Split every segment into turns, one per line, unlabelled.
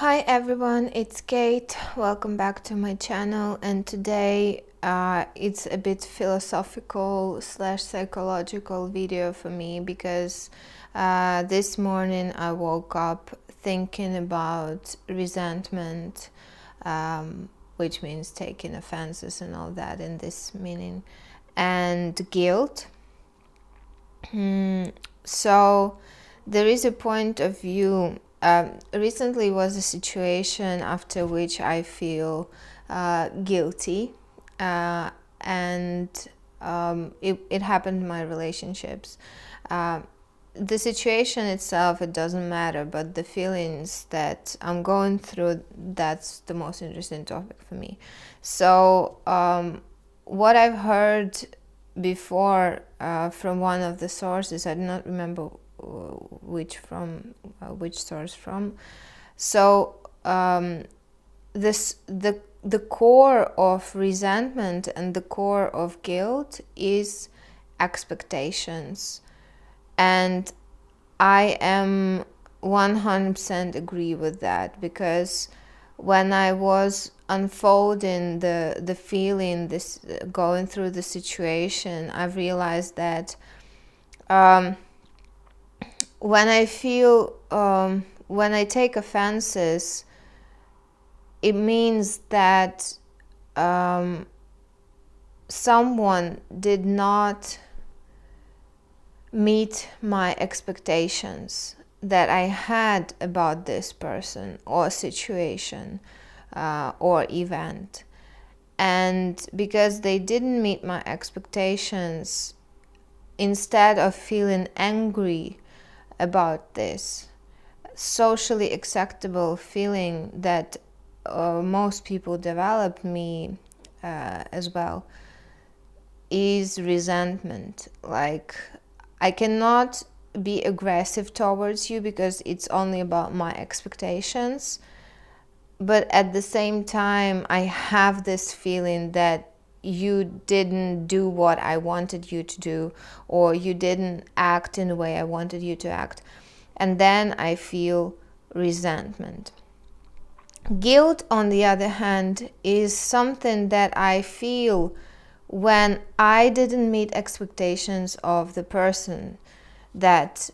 Hi everyone, it's Kate. Welcome back to my channel, and today it's a bit philosophical slash psychological video for me because this morning I woke up thinking about resentment, which means taking offenses and all that in this meaning, and guilt. So there is a point of view. Recently was a situation after which I feel guilty, and it happened in my relationships. The situation itself, it doesn't matter, but the feelings that I'm going through, that's the most interesting topic for me. So what I've heard before from one of the sources, I do not remember which source from. So the core of resentment and the core of guilt is expectations, and I am 100% agree with that, because when I was unfolding the feeling, this going through the situation, I've realized that when I feel when I take offenses, it means that someone did not meet my expectations that I had about this person or situation or event. And because they didn't meet my expectations, instead of feeling angry about this socially acceptable feeling that most people develop, me as well, is resentment. Like, I cannot be aggressive towards you because it's only about my expectations, but at the same time I have this feeling that you didn't do what I wanted you to do, or you didn't act in the way I wanted you to act, and then I feel resentment. Guilt, on the other hand, is something that I feel when I didn't meet expectations of the person that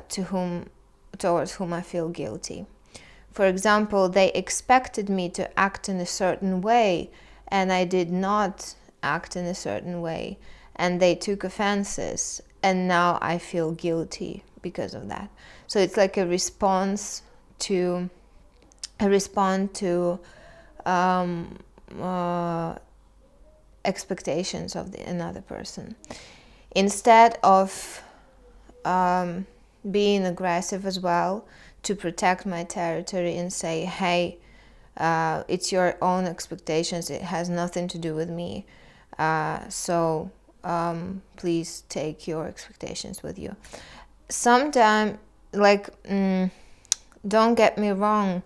towards whom I feel guilty. For example, they expected me to act in a certain way, and I did not act in a certain way, and they took offenses, and now I feel guilty because of that. So it's like a response to expectations of another person. Instead of being aggressive as well to protect my territory and say, hey, it's your own expectations, it has nothing to do with me, so please take your expectations with you. Sometimes, like, don't get me wrong,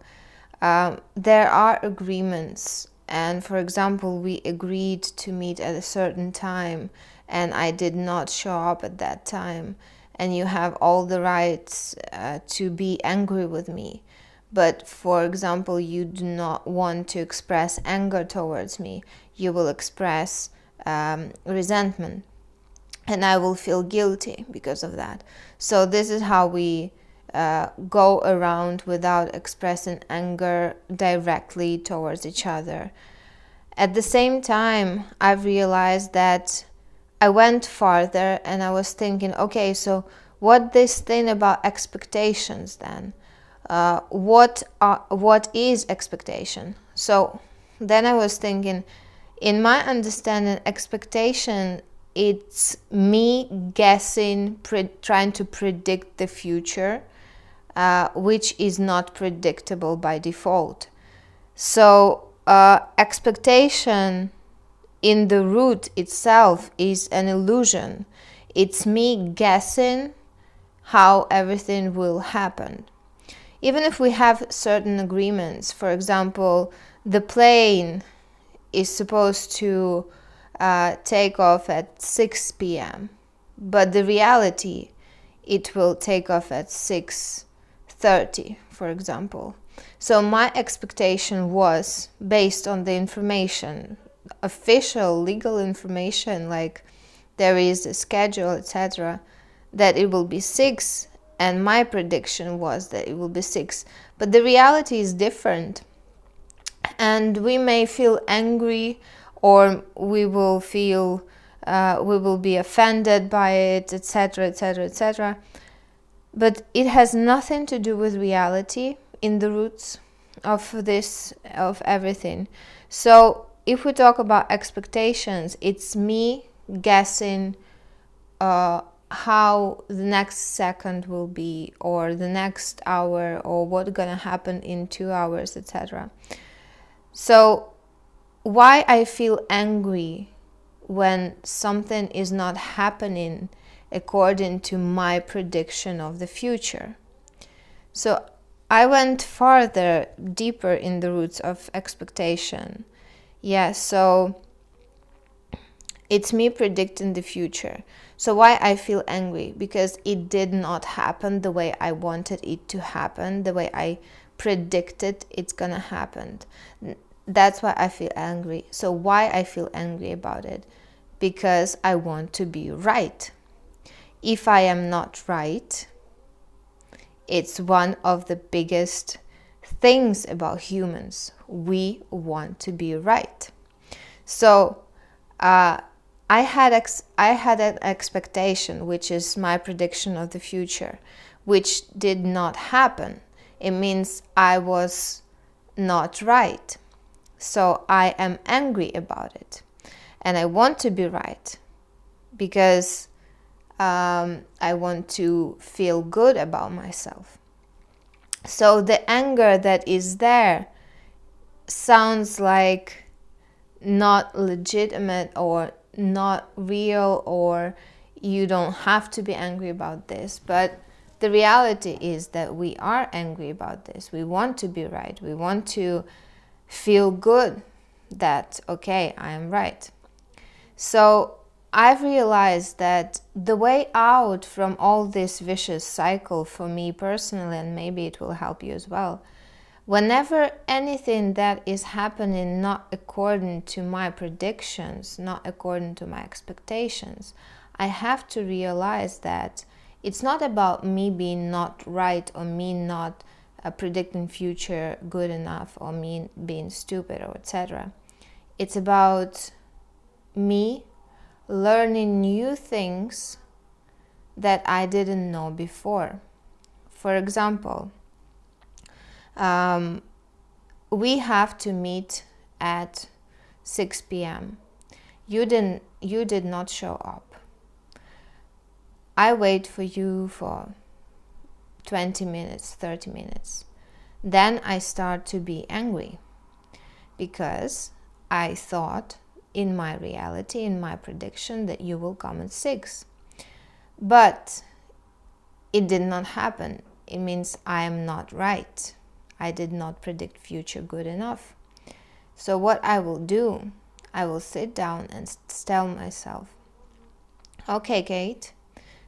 there are agreements, and for example, we agreed to meet at a certain time and I did not show up at that time, and you have all the rights to be angry with me. But for example, you do not want to express anger towards me, you will express resentment, and I will feel guilty because of that. So this is how we go around without expressing anger directly towards each other. At the same time, I've realized that I went farther and I was thinking, okay, so what this thing about expectations then? What is expectation? So then I was thinking, in my understanding, expectation, it's me guessing, trying to predict the future, which is not predictable by default. So expectation in the root itself is an illusion. It's me guessing how everything will happen. Even if we have certain agreements, for example, the plane is supposed to take off at 6 p.m., but the reality, it will take off at 6:30, for example. So my expectation was based on the information, official legal information, like there is a schedule, etc., that it will be 6, and my prediction was that it will be 6. But the reality is different, and we may feel angry, or we will feel we will be offended by it, etc., etc., etc. But it has nothing to do with reality in the roots of this, of everything. So if we talk about expectations, it's me guessing how the next second will be, or the next hour, or what's gonna happen in 2 hours, etc. So why I feel angry when something is not happening according to my prediction of the future. So I went farther, deeper in the roots of expectation. So it's me predicting the future. So why I feel angry? Because it did not happen the way I wanted it to happen, the way I predicted it's gonna happen. That's why I feel angry. So why I feel angry about it? Because I want to be right. If I am not right, it's one of the biggest things about humans. We want to be right. So I had an expectation, which is my prediction of the future, which did not happen. It means I was not right. So I am angry about it. And I want to be right, because I want to feel good about myself. So the anger that is there sounds like not legitimate, or not real, or you don't have to be angry about this. But the reality is that we are angry about this. We want to be right. We want to feel good that, okay, I am right. So I've realized that the way out from all this vicious cycle, for me personally, and maybe it will help you as well, whenever anything that is happening not according to my predictions, not according to my expectations, I have to realize that it's not about me being not right, or me not predicting future good enough, or me being stupid, or etc. It's about me learning new things that I didn't know before. For example, we have to meet at 6 p.m. You did not show up. I wait for you for 20 minutes, 30 minutes. Then I start to be angry, because I thought in my reality, in my prediction, that you will come at 6. But it did not happen. It means I am not right. I did not predict future good enough. So what I will do, I will sit down and tell myself, okay, Kate,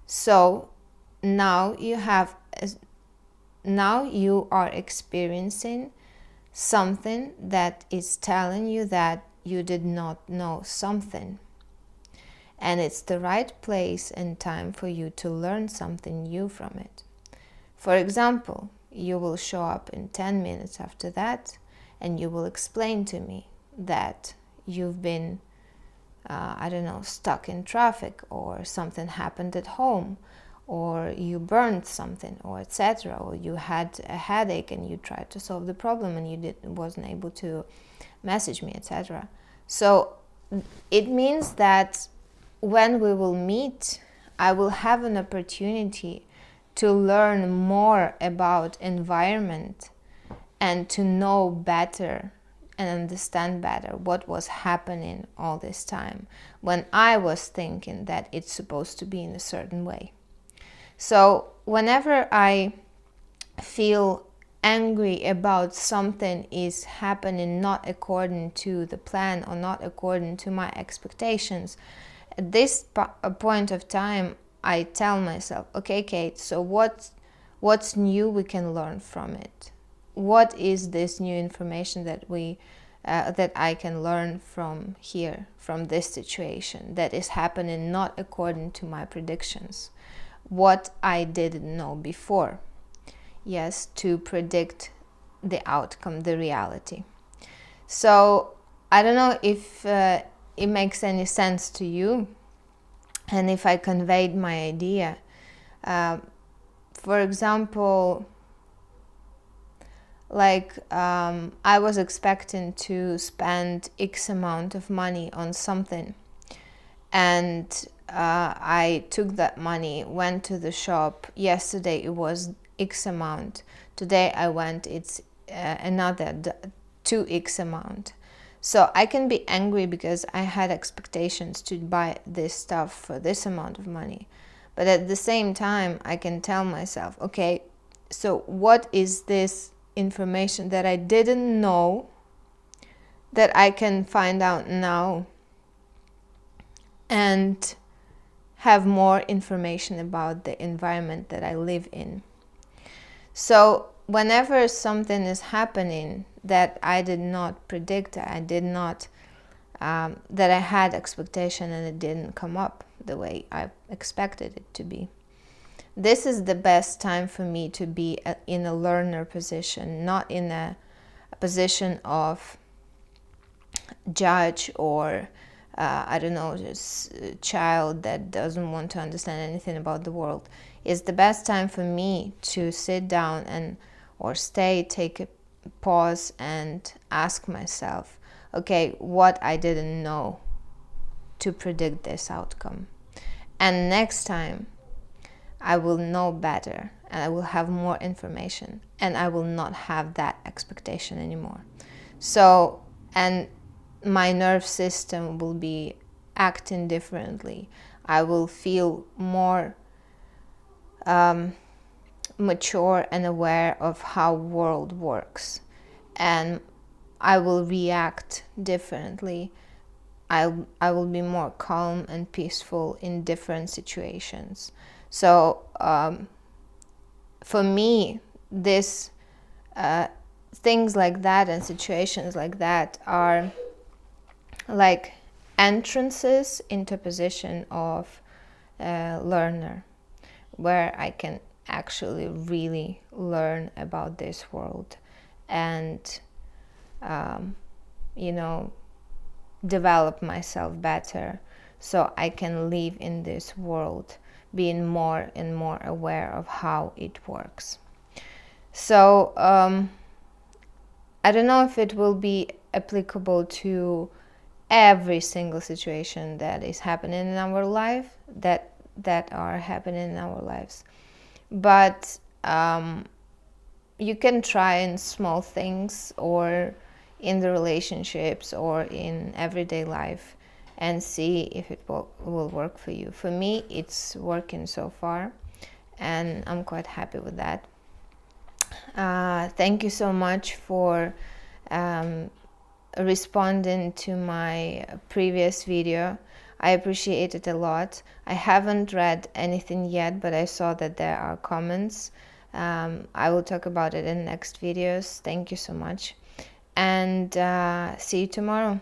so now you are experiencing something that is telling you that you did not know something. And it's the right place and time for you to learn something new from it. For example, you will show up in 10 minutes after that, and you will explain to me that you've been, stuck in traffic, or something happened at home, or you burned something, or etc., or you had a headache and you tried to solve the problem and you wasn't able to message me, etc. So it means that when we will meet, I will have an opportunity to learn more about environment, and to know better and understand better what was happening all this time when I was thinking that it's supposed to be in a certain way. So whenever I feel angry about something is happening not according to the plan, or not according to my expectations, at this point of time, I tell myself, okay, Kate, so what's new we can learn from it? what is this new information that I can learn from here, from this situation that is happening not according to my predictions, what I didn't know before. Yes, to predict the outcome, the reality. So I don't know if it makes any sense to you, and if I conveyed my idea. For example, like I was expecting to spend X amount of money on something, and I took that money, went to the shop. Yesterday it was X amount. Today I went, it's another 2X amount. So I can be angry because I had expectations to buy this stuff for this amount of money. But at the same time, I can tell myself, okay, so what is this information that I didn't know that I can find out now and have more information about the environment that I live in? So whenever something is happening that I did not predict, I did not, that I had expectation and it didn't come up the way I expected it to be, this is the best time for me to be in a learner position, not in a position of judge or I don't know, just a child that doesn't want to understand anything about the world. It's the best time for me to sit down and or stay, take a pause and ask myself, okay, what I didn't know to predict this outcome. And next time I will know better and I will have more information and I will not have that expectation anymore. So, and my nerve system will be acting differently. I will feel more mature and aware of how world works, and I will react differently. I will be more calm and peaceful in different situations. So for me, this things like that and situations like that are like entrances into position of learner, where I can actually really learn about this world and develop myself better so I can live in this world being more and more aware of how it works. So I don't know if it will be applicable to every single situation that is happening in our life, that are happening in our lives, but you can try in small things or in the relationships or in everyday life and see if it will work for you. For me, it's working so far and I'm quite happy with that. Thank you so much for responding to my previous video. I appreciate it a lot. I haven't read anything yet, but I saw that there are comments. I will talk about it in next videos. Thank you so much, and see you tomorrow.